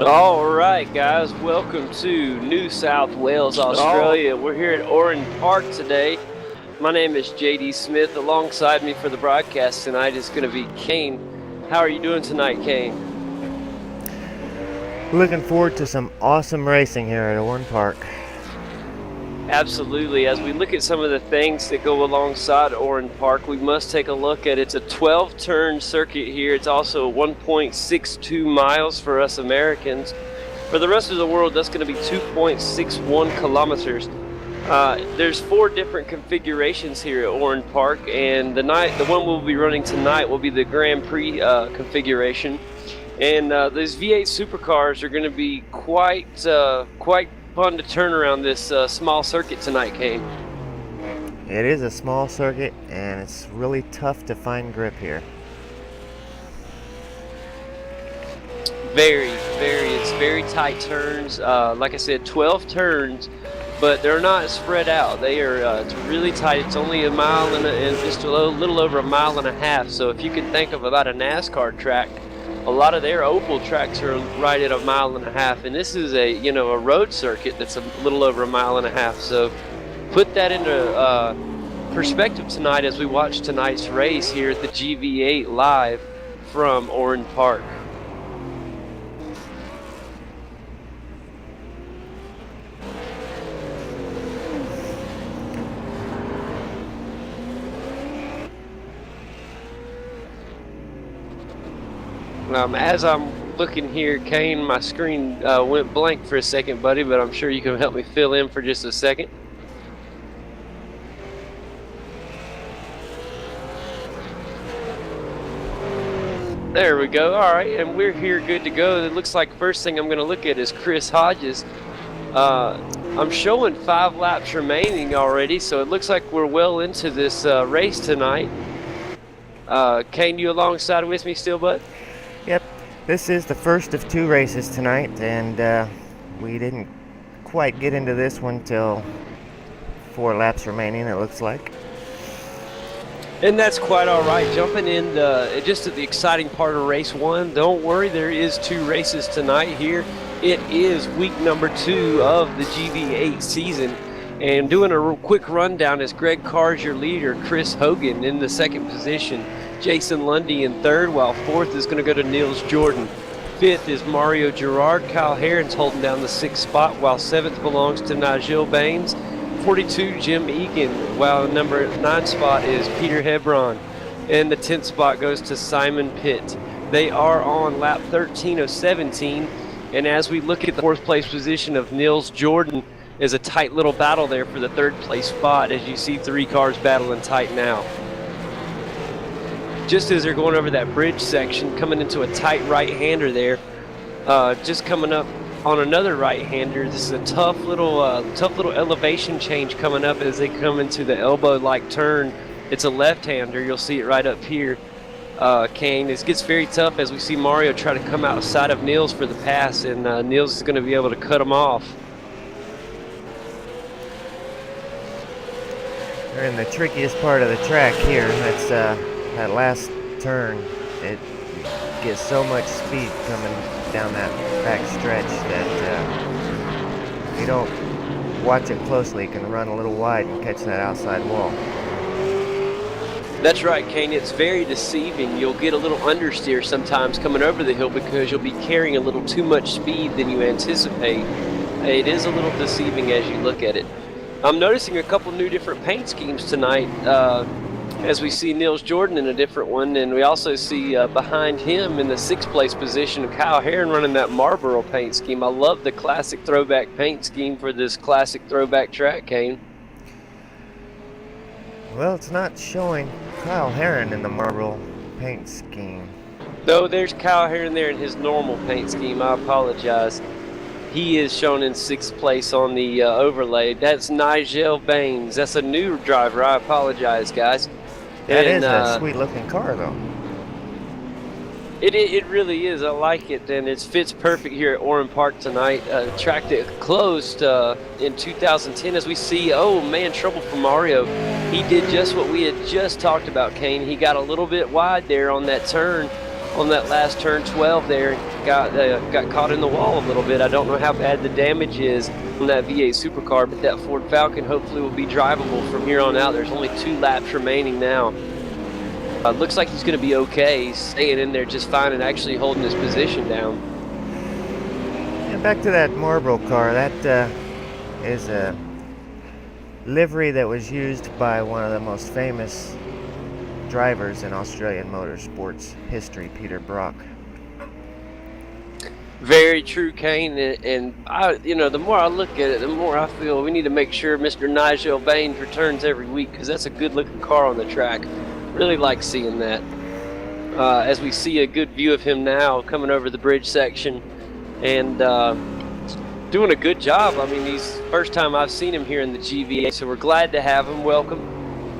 All right, guys, welcome to New South Wales, Australia. We're here at Oran Park today. My name is JD Smith. Alongside me for the broadcast tonight is going to be Kane. How are you doing tonight, Kane? Looking forward to some awesome racing here at Oran Park. Absolutely. As we look at some of the things that go alongside Oran Park, we must take a look at it's a 12-turn circuit here. It's also 1.62 miles for us Americans. For the rest of the world, that's going to be 2.61 kilometers. There's 4 different configurations here at Oran Park, and the one we'll be running tonight will be the Grand Prix configuration. And these V8 supercars are going to be quite fun to turn around this small circuit tonight, Kane. It is a small circuit, and it's really tough to find grip here. It's very tight turns. Like I said, 12 turns, but they're not spread out. They are it's really tight. It's only a mile and just a little over a mile and a half. So if you can think of about a NASCAR track, a lot of their oval tracks are right at a mile and a half, and this is a road circuit that's a little over a mile and a half. So put that into perspective tonight as we watch tonight's race here at the GV8 live from Oran Park. As I'm looking here, Kane, my screen went blank for a second, buddy, but I'm sure you can help me fill in for just a second. There we go. All right, and we're here good to go. It looks like first thing I'm going to look at is Chris Hodges. I'm showing 5 laps remaining already, so it looks like we're well into this race tonight. Kane, you alongside with me still, bud? Yep, this is the first of 2 races tonight, and we didn't quite get into this one till 4 laps remaining, it looks like. And that's quite all right. Jumping in just at the exciting part of race 1. Don't worry, there is 2 races tonight here. It is week number 2 of the GV8 season. And doing a real quick rundown is Greg Carr's your leader, Chris Hogan in the 2nd position, Jason Lundy in 3rd, while 4th is going to go to Niels Jordan. 5th is Mario Gerard. Kyle Herron's holding down the 6th spot, while 7th belongs to Nigel Baines. 42, Jim Egan, while number 9 spot is Peter Hebron. And the 10th spot goes to Simon Pitt. They are on lap 13 of 17. And as we look at the 4th place position of Niels Jordan, is a tight little battle there for the 3rd place spot, as you see 3 cars battling tight now. Just as they're going over that bridge section, coming into a tight right-hander there, just coming up on another right-hander. This is a tough little elevation change coming up as they come into the elbow-like turn. It's a left-hander. You'll see it right up here, Kane. This gets very tough as we see Mario try to come outside of Niels for the pass, and Niels is going to be able to cut him off. We're in the trickiest part of the track here. That's that last turn. It gets so much speed coming down that back stretch that if you don't watch it closely, it can run a little wide and catch that outside wall. That's right, Kane. It's very deceiving. You'll get a little understeer sometimes coming over the hill because you'll be carrying a little too much speed than you anticipate. It is a little deceiving as you look at it. I'm noticing a couple new different paint schemes tonight as we see Niels Jordan in a different one, and we also see behind him in the 6th place position Kyle Herron running that Marlboro paint scheme. I love the classic throwback paint scheme for this classic throwback track, Kane. Well, it's not showing Kyle Herron in the Marlboro paint scheme. No, there's Kyle Herron there in his normal paint scheme. I apologize. He is shown in 6th place on the overlay. That's Nigel Baines. That's a new driver. I apologize, guys. That is a sweet-looking car, though. It really is. I like it, and it fits perfect here at Oran Park tonight. Track that closed in 2010 as we see, oh man, trouble for Mario. He did just what we had just talked about, Kane. He got a little bit wide there on that turn, on that last turn 12 there and got caught in the wall a little bit. I don't know how bad the damage is on that V8 supercar, but that Ford Falcon hopefully will be drivable from here on out. There's only 2 laps remaining now. Looks like he's going to be okay. He's staying in there just fine and actually holding his position down. And back to that Marlboro car, that is a livery that was used by one of the most famous drivers in Australian motorsports history, Peter Brock. Very true, Kane. And I, the more I look at it, the more I feel we need to make sure Mr. Nigel Baines returns every week, because that's a good-looking car on the track. Really like seeing that. As we see a good view of him now coming over the bridge section and doing a good job. I mean, he's first time I've seen him here in the GV8, so we're glad to have him. Welcome.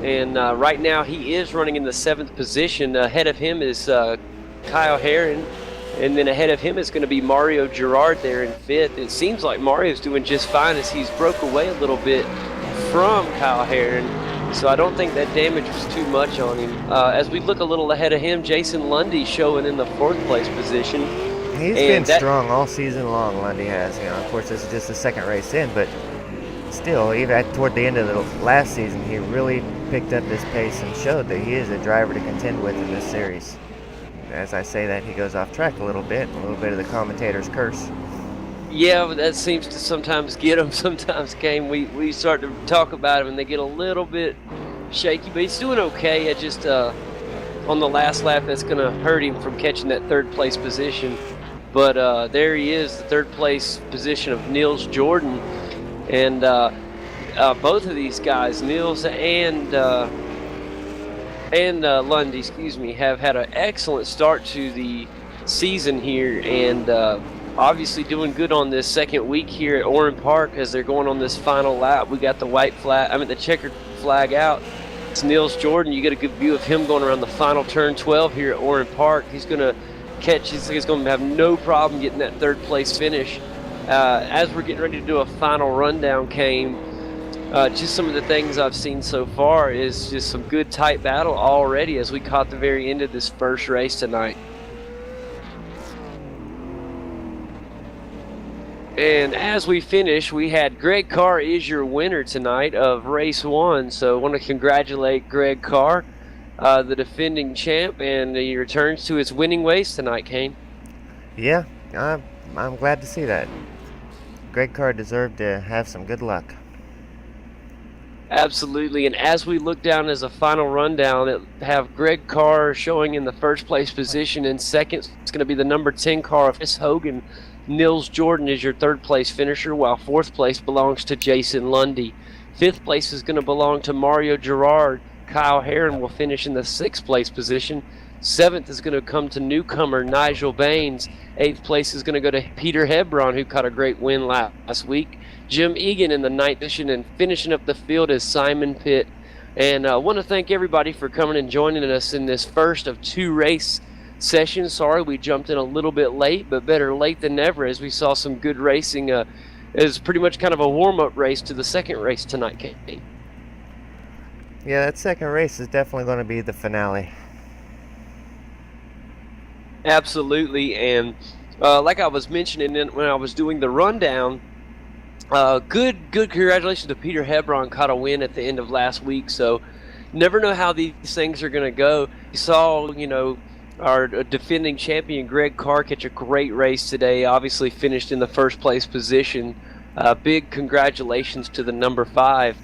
And right now he is running in the 7th position. Ahead of him is Kyle Herron, and then ahead of him is going to be Mario Girard there in 5th. It seems like Mario's doing just fine as he's broke away a little bit from Kyle Herron, so I don't think that damage was too much on him. As we look a little ahead of him, Jason Lundy showing in the 4th place position. He's been strong all season long, Lundy has. Of course, this is just the 2nd race in, but still, even toward the end of the last season, he really picked up his pace and showed that he is a driver to contend with in this series. As I say that, he goes off track a little bit of the commentator's curse. Yeah, but that seems to sometimes get him. Sometimes, Kane, we start to talk about him and they get a little bit shaky, but he's doing okay. It just on the last lap, that's going to hurt him from catching that 3rd place position. But there he is, the 3rd place position of Nils Jordan. And both of these guys, Nils and Lundy, have had an excellent start to the season here, and obviously doing good on this 2nd week here at Oran Park as they're going on this final lap. We got the checkered flag out. It's Nils Jordan. You get a good view of him going around the final turn 12 here at Oran Park. He's going to he's going to have no problem getting that 3rd place finish. As we're getting ready to do a final rundown, Kane, just some of the things I've seen so far is just some good tight battle already as we caught the very end of this first race tonight. And as we finish, we had Greg Carr is your winner tonight of race 1. So I want to congratulate Greg Carr, the defending champ, and he returns to his winning ways tonight, Kane. Yeah, I'm glad to see that. Greg Carr deserved to have some good luck. Absolutely, and as we look down as a final rundown, it have Greg Carr showing in the 1st place position. In 2nd, it's going to be the number 10 car of Chris Hogan. Nils Jordan is your 3rd place finisher, while 4th place belongs to Jason Lundy. 5th place is going to belong to Mario Girard. Kyle Herron will finish in the 6th place position. 7th is going to come to newcomer Nigel Baines. 8th place is going to go to Peter Hebron, who caught a great win last week. Jim Egan in the 9th position, and finishing up the field is Simon Pitt. And I want to thank everybody for coming and joining us in this first of 2 race sessions. Sorry we jumped in a little bit late, but better late than never, as we saw some good racing. It was pretty much kind of a warm-up race to the 2nd race tonight, Kate. Yeah, that 2nd race is definitely going to be the finale. Absolutely, and like I was mentioning when I was doing the rundown, good congratulations to Peter Hebron, caught a win at the end of last week, so never know how these things are going to go. You saw, our defending champion Greg Carr catch a great race today, obviously finished in the 1st place position. Big congratulations to the number 5.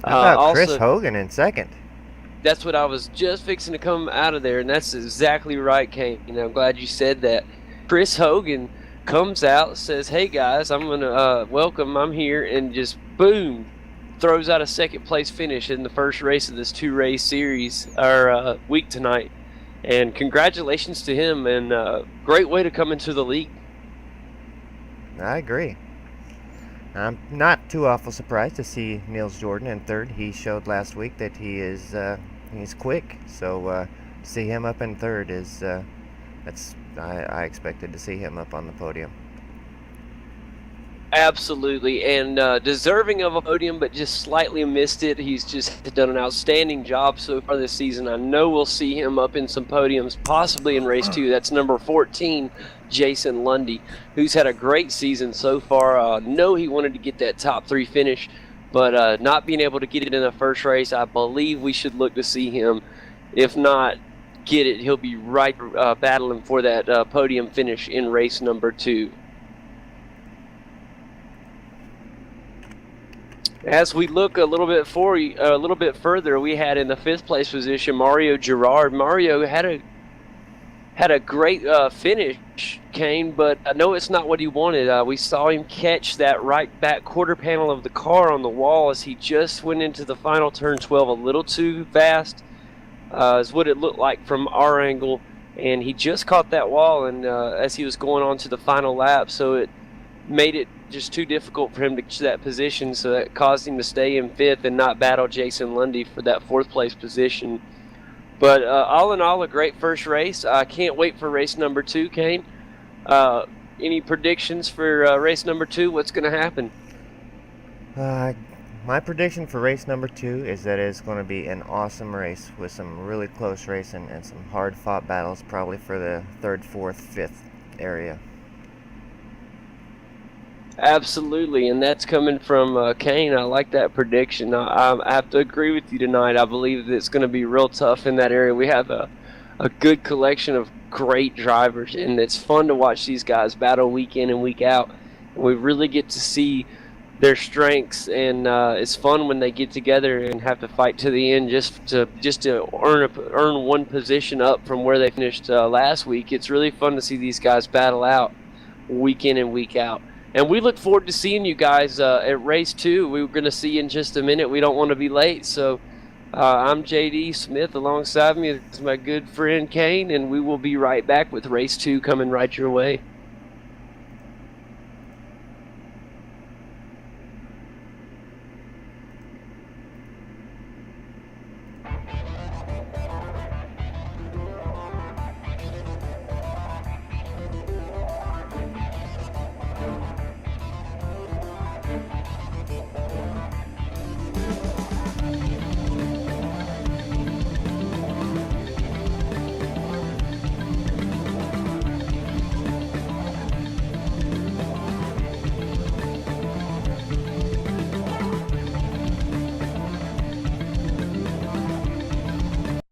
How about Chris Hogan in 2nd? That's what I was just fixing to come out of there, and that's exactly right, Kane. I'm glad you said that. Chris Hogan comes out, says, "Hey guys, I'm gonna welcome. I'm here," and just boom, throws out a 2nd place finish in the first race of this 2-race series or week tonight. And congratulations to him, and great way to come into the league. I agree. I'm not too awful surprised to see Nils Jordan in 3rd. He showed last week that he's quick, so see him up in 3rd is I expected to see him up on the podium. Absolutely, and deserving of a podium, but just slightly missed it. He's just done an outstanding job so far this season. I know we'll see him up in some podiums, possibly in race 2. That's number 14, Jason Lundy, who's had a great season so far. Know he wanted to get that top 3 finish, but not being able to get it in the first race, I believe we should look to see him. If not get it, he'll be right battling for that podium finish in race number 2. As we look a little bit further, we had in the 5th place position Mario Girard. Mario had a great finish, Kane, but I know it's not what he wanted. We saw him catch that right back quarter panel of the car on the wall as he just went into the final turn 12 a little too fast, is what it looked like from our angle, and he just caught that wall and as he was going on to the final lap, so it made it just too difficult for him to get that position, so that caused him to stay in 5th and not battle Jason Lundy for that 4th place position. But all in all, a great first race. I can't wait for race number 2, Kane. Any predictions for race number 2? What's going to happen? My prediction for race number 2 is that it's going to be an awesome race with some really close racing and some hard-fought battles, probably for the 3rd, 4th, 5th area. Absolutely, and that's coming from Kane. I like that prediction. I have to agree with you tonight. I believe that it's going to be real tough in that area. We have a good collection of great drivers, and it's fun to watch these guys battle week in and week out. We really get to see their strengths, and it's fun when they get together and have to fight to the end just to earn one position up from where they finished last week. It's really fun to see these guys battle out week in and week out. And we look forward to seeing you guys at race 2. We're going to see you in just a minute. We don't want to be late. So I'm JD Smith. Alongside me is my good friend Kane, and we will be right back with race 2 coming right your way.